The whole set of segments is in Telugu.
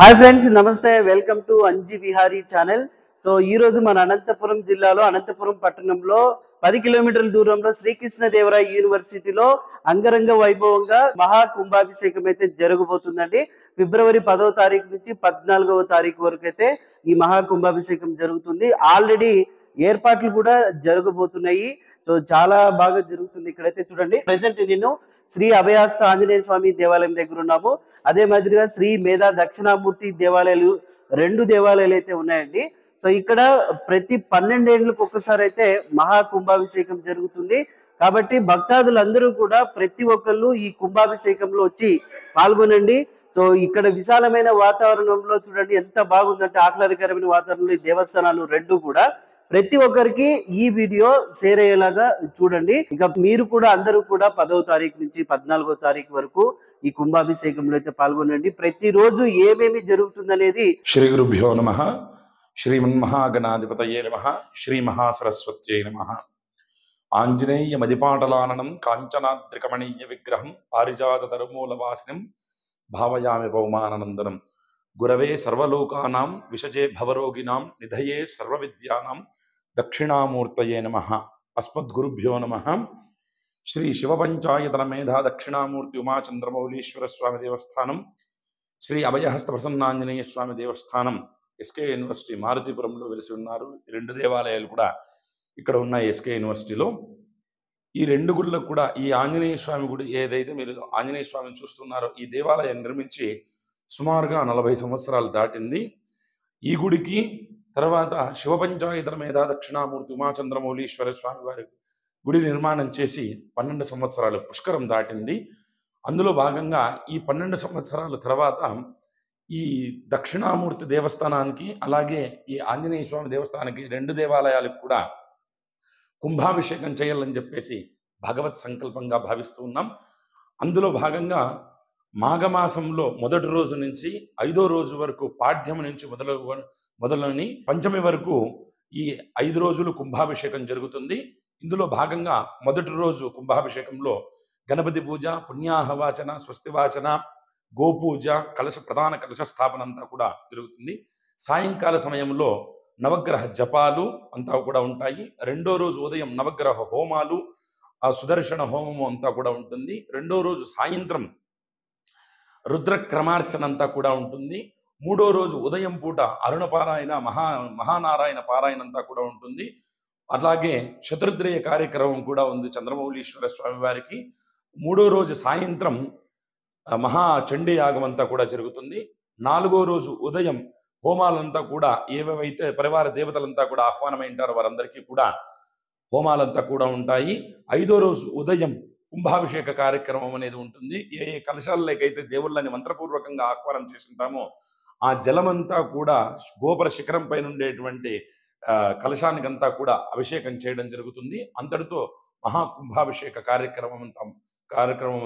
హాయ్ ఫ్రెండ్స్, నమస్తే. Welcome to Anji Vihari channel. So ఈ రోజు మన అనంతపురం జిల్లాలో అనంతపురం పట్టణంలో 10 కిలోమీటర్ల దూరంలో శ్రీకృష్ణదేవరాయ యూనివర్సిటీలో అంగరంగ వైభవంగా మహా కుంభాభిషేకం అయితే జరగబోతుందండి. ఫిబ్రవరి 10వ తారీఖు నుంచి 14వ తారీఖు వరకు అయితే ఈ మహా కుంభాభిషేకం జరుగుతుంది. ఆల్రెడీ ఏర్పాట్లు కూడా జరగబోతున్నాయి. సో చాలా బాగా జరుగుతుంది. ఇక్కడైతే చూడండి, ప్రెసెంట్ నేను శ్రీ అభయాస్త ఆంజనేయ స్వామి దేవాలయం దగ్గర ఉన్నాము. అదే మాదిరిగా శ్రీ మేధా దక్షిణామూర్తి దేవాలయాలు, 2 దేవాలయాలు అయితే ఉన్నాయండి. సో ఇక్కడ ప్రతి 12 ఏళ్ళకు ఒక్కసారి అయితే మహా కుంభాభిషేకం జరుగుతుంది. కాబట్టి భక్తాదులందరూ కూడా ప్రతి ఒక్కళ్ళు ఈ కుంభాభిషేకంలో వచ్చి పాల్గొనండి. సో ఇక్కడ విశాలమైన వాతావరణంలో చూడండి ఎంత బాగుందంటే, ఆహ్లాదకరమైన వాతావరణంలో ఈ దేవస్థానాలు 2 కూడా ప్రతి ఒక్కరికి ఈ వీడియో షేర్ అయ్యేలాగా చూడండి. ఇక మీరు కూడా అందరూ కూడా 10వ తారీఖు నుంచి 14వ తారీఖు వరకు ఈ కుంభాభిషేకంలో అయితే పాల్గొనండి. ప్రతిరోజు ఏమేమి జరుగుతుందనేది శ్రీ గురుభ్యో నమః. శ్రీమన్మహాగణాధిపతయే నమః. శ్రీ మహాసరస్వత్యై నమః. ఆంజనేయ మదిపాటలాననం కాంచనాద్రికమణీయ విగ్రహం పారిజాత తరుమూలవాసినం భావయామి పౌమానందనం. గురవే సర్వలోకానాం విషజే భవరోగినాం నిధయే సర్వవిద్యానాం దక్షిణామూర్తయే నమః. అస్మద్గురుభ్యో నమః. శ్రీ శివపంచాయతన మేధా దక్షిణామూర్తి ఉమాచంద్రమౌళీశ్వర స్వామి దేవస్థానం, శ్రీ అభయహస్త ప్రసన్నాంజనేయ స్వామి దేవస్థానం, ఎస్కే యూనివర్సిటీ మారుతిపురంలో వెలిసి ఉన్నారు. 2 దేవాలయాలు కూడా ఇక్కడ ఉన్నాయి ఎస్కే యూనివర్సిటీలో. ఈ 2 గుళ్ళకు కూడా ఈ ఆంజనేయ స్వామి గుడి ఏదైతే మీరు ఆంజనేయ స్వామిని చూస్తున్నారో, ఈ దేవాలయం నిర్మించి సుమారుగా 40 సంవత్సరాలు దాటింది. ఈ గుడికి తర్వాత శివపంచాయతన మేధా దక్షిణామూర్తి ఉమాచంద్రమౌళీశ్వర స్వామి వారి గుడి నిర్మాణం చేసి 12 సంవత్సరాలు పుష్కరం దాటింది. అందులో భాగంగా ఈ 12 సంవత్సరాల తర్వాత ఈ దక్షిణామూర్తి దేవస్థానానికి అలాగే ఈ ఆంజనేయ స్వామి దేవస్థానానికి 2 దేవాలయాలకు కూడా కుంభాభిషేకం చేయాలని చెప్పేసి భగవత్ సంకల్పంగా భావిస్తూ ఉన్నాం. అందులో భాగంగా మాఘమాసంలో మొదటి రోజు నుంచి 5వ రోజు వరకు పాడ్యం నుంచి మొదలని పంచమి వరకు ఈ 5 రోజులు కుంభాభిషేకం జరుగుతుంది. ఇందులో భాగంగా మొదటి రోజు కుంభాభిషేకంలో గణపతి పూజ, పుణ్యాహవాచన, స్వస్తివాచన, గోపూజ, ప్రధాన కలశ స్థాపన అంతా కూడా జరుగుతుంది. సాయంకాల సమయంలో నవగ్రహ జపాలు అంతా కూడా ఉంటాయి. 2వ రోజు ఉదయం నవగ్రహ హోమాలు, ఆ సుదర్శన హోమము అంతా కూడా ఉంటుంది. 2వ రోజు సాయంత్రం రుద్రక్రమార్చన అంతా కూడా ఉంటుంది. 3వ రోజు ఉదయం పూట అరుణపారాయణ, మహానారాయణ పారాయణ అంతా కూడా ఉంటుంది. అలాగే శతరుద్రయ కార్యక్రమం కూడా ఉంది చంద్రమౌళీశ్వర స్వామి వారికి. 3వ రోజు సాయంత్రం మహా చండీ యాగం అంతా కూడా జరుగుతుంది. 4వ రోజు ఉదయం హోమాలంతా కూడా ఏవేవైతే పరివార దేవతలంతా కూడా ఆహ్వానమై ఉంటారో వారందరికీ కూడా హోమాలంతా కూడా ఉంటాయి. 5వ రోజు ఉదయం కుంభాభిషేక కార్యక్రమం అనేది ఉంటుంది. ఏ కలశాలకైతే దేవుళ్ళని మంత్రపూర్వకంగా ఆహ్వానం చేసి ఉంటామో ఆ జలమంతా కూడా గోపుర శిఖరం పైన ఉండేటువంటి కలశానికంతా కూడా అభిషేకం చేయడం జరుగుతుంది. అంతటితో మహాకుంభాభిషేక కార్యక్రమం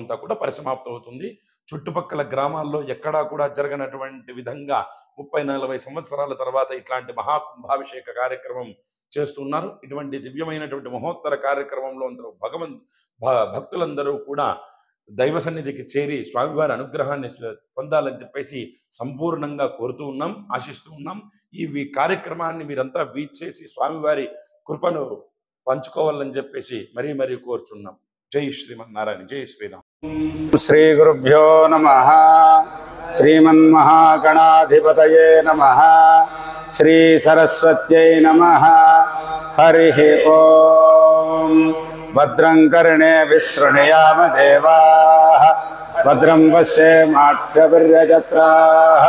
అంతా కూడా పరిసమాప్తం అవుతుంది. చుట్టుపక్కల గ్రామాల్లో ఎక్కడా కూడా జరగనటువంటి విధంగా 30-40 సంవత్సరాల తర్వాత ఇట్లాంటి మహాకుంభాభిషేక కార్యక్రమం చేస్తున్నారు. ఇటువంటి దివ్యమైనటువంటి మహోత్తర కార్యక్రమంలో భక్తులందరూ కూడా దైవ సన్నిధికి చేరి స్వామివారి అనుగ్రహాన్ని పొందాలని చెప్పేసి సంపూర్ణంగా కోరుతూ ఉన్నాం, ఆశిస్తూ ఉన్నాం. ఈ కార్యక్రమాన్ని మీరంతా వీచేసి స్వామివారి కృపను పంచుకోవాలని చెప్పేసి మరీ మరీ కోరుచున్నాం. జై శ్రీమన్నారాయణ, జై శ్రీరామ్. శ్రీ గురుభ్యో నమః. శ్రీమన్మహాగణాధిపతయే నమః. శ్రీ సరస్వత్యై నమః. హరి ఓం. భద్రం కర్ణే విశృణుయామ దేవాః. భద్రం పశ్యేమాక్షభిర్యజత్రాః.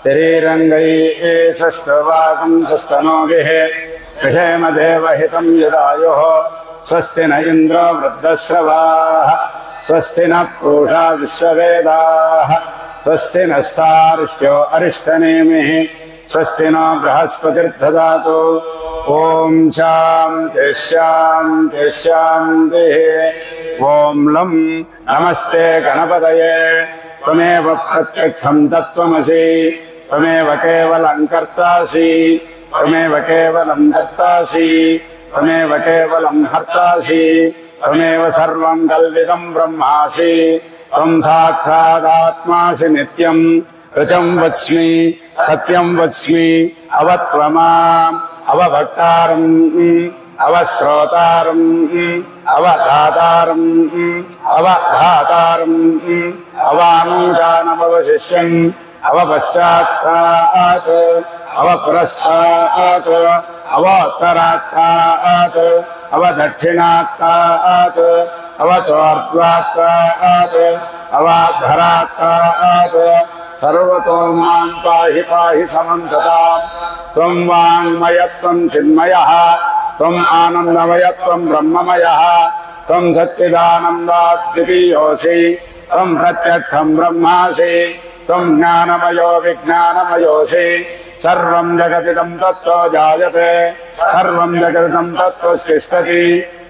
శ్రీరంగైః సష్టవాగం సస్తనోభిః విషేమ దేవహితం యదాయుః. స్వస్తి న ఇంద్రో వృద్ధశ్రవాః. స్వస్తి న పూషా విశ్వవేదాః. స్వస్తి నస్తార్క్ష్యో అరిష్టనేమిః. స్వస్తి నో బృహస్పతిర్దదాతు. ఓం శాంతి శాంతి శాంతి. ఓం లం నమస్తే గణపతయే. త్వమేవ ప్రత్యక్షం తత్వమసి. త్వమేవ కేవలం కర్తాసి. త్వమేవ కేవలం దత్తాసి. త్వమేవ కేవలం హర్తాసి. త్వమేవ సర్వం కల్విదం బ్రహ్మాసి. త్వం సాక్షాదాత్మాసి నిత్యం ऋचं वच्मि सत्यं वच्मि अवत्वमाम् अवभक्तारम् अवश्रोतारम् अवधातारम् अवधातारम् अवानुजानमवशिष्यम् अवपश्चात्तात् अवपुरस्तात् अवोत्तरात्तात् अवदक्षिणात्तात् अवचोर्ध्वात्तात् अवाधरात्तात् सर्वतो मां पाहि पाहि समन्तताम् त्वं वाङ्मयत्वं चिन्मयः त्वं आनन्दमयत्वं ब्रह्ममयः त्वं सच्चिदानन्दाद्वितीयोऽसि त्वं प्रत्यक्षं ब्रह्मासि त्वं ज्ञानमयो विज्ञानमयोऽसि सर्वं जगदिदं तत्त्वो जायते सर्वं जगदिदं तत्त्वस्तिष्ठति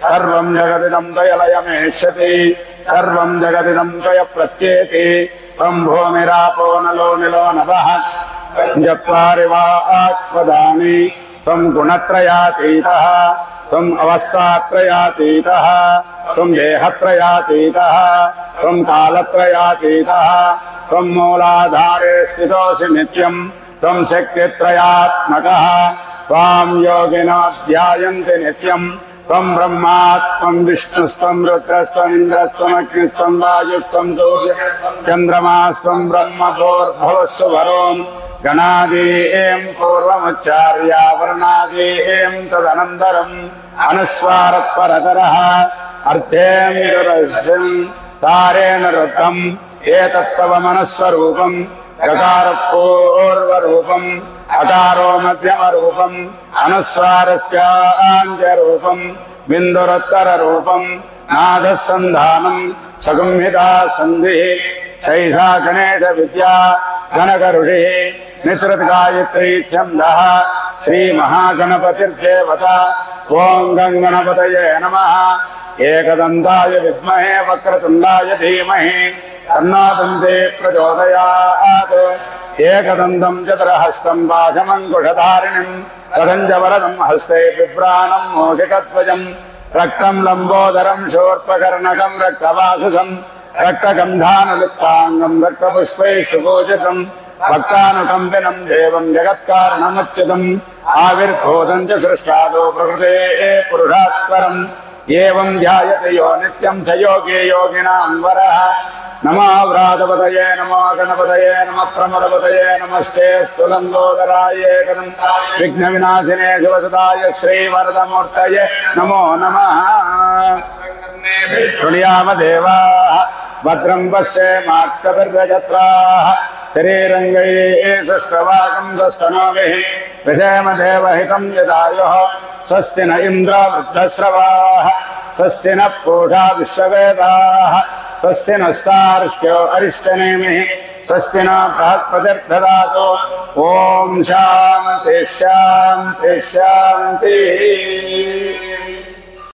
सर्वं जगदिदं त्वयलयमेष्यति सर्वं जगदिदं त्वयप्रत्येति त्वं भूमिरापो नलो निलो नभः चत्वारि वा आत्मदानि त्वं गुणत्रयातीतः त्वम् अवस्थात्रयातीतः त्वं देहत्रयातीतः त्वं कालत्रयातीतः त्वं मूलाधारे स्थितोऽसि नित्यम् त्वं शक्तित्रयात्मकः त्वां योगिनो ध्यायन्ति नित्यम् त्वं ब्रह्मा त्वं विष्णुस्त्वं रुद्रस्त्वम् इन्द्रस्त्वमग्निस्त्वं वायुस्त्वं सूर्यस्त्वं चन्द्रमास्त्वं ब्रह्म भूर्भुवस्सु वरोम् गणादीं पूर्वमुच्चार्य वर्णादीं तदनन्तरम् अनुस्वारपरतरः अर्थेन्दुरस्यम् तारेण रुद्धम् एतत्तव मनस्वरूपम् गकारपूर्वरूपम् अकारो मध्यमरूपम् अनुस्वारस्याञ्जरूपम् बिन्दुरुत्तररूपम् नादः सन्धानम् सगुंहिता सन्धिः सैषा गणेश विद्या गणकऋषिः निसृतगायत्री छन्दः श्रीमहागणपतिर्देवता ॐ गणपतये नमः एकदन्ताय विद्महे वक्रतुण्डाय धीमहि तन्नो दन्ते प्रचोदयात् एकदन्तं चतुरहस्तं पाशमङ्कुशधारिणीं तदञ्च वरदं हस्ते बिभ्राणं मूषिकध्वजं रक्तं लम्बोदरं शूर्पकर्णकं रक्तवाससं रक्तगन्धानुलिप्ताङ्गं रक्तपुष्पैः सुपूजितं भक्तानुकम्पिनं देवं जगत्कारणमच्युतम् आविर्भूतं च सृष्टादो प्रकृतेः पुरुषात् परम् एवं ध्यायते यो नित्यं स योगी योगिनां वरः नमो व्रातपतये नमो गणपतये नमः प्रमदपतये नमस्ते स्तुलम्बोदराय एकदन्ताय विघ्नविनाशिने शिवसुताय श्रीवरदमूर्तये नमो नमः शृणुयाम देवाः भद्रं पश्येमाक्षभिर्यजत्राः शरीरङ्गैः सुष्ठुवागं स्वस्तनोभिः विषेम देवहितं यदायुः स्वस्ति न इन्द्रो वृद्धश्रवाः स्वस्ति नः पूषा विश्ववेदाः स्वस्ति नस्तार्क्ष्यो अरिष्टनेमिः स्वस्ति न बृहस्पतिर्दधातु ॐ शान्तिः शान्तिः शान्तिः।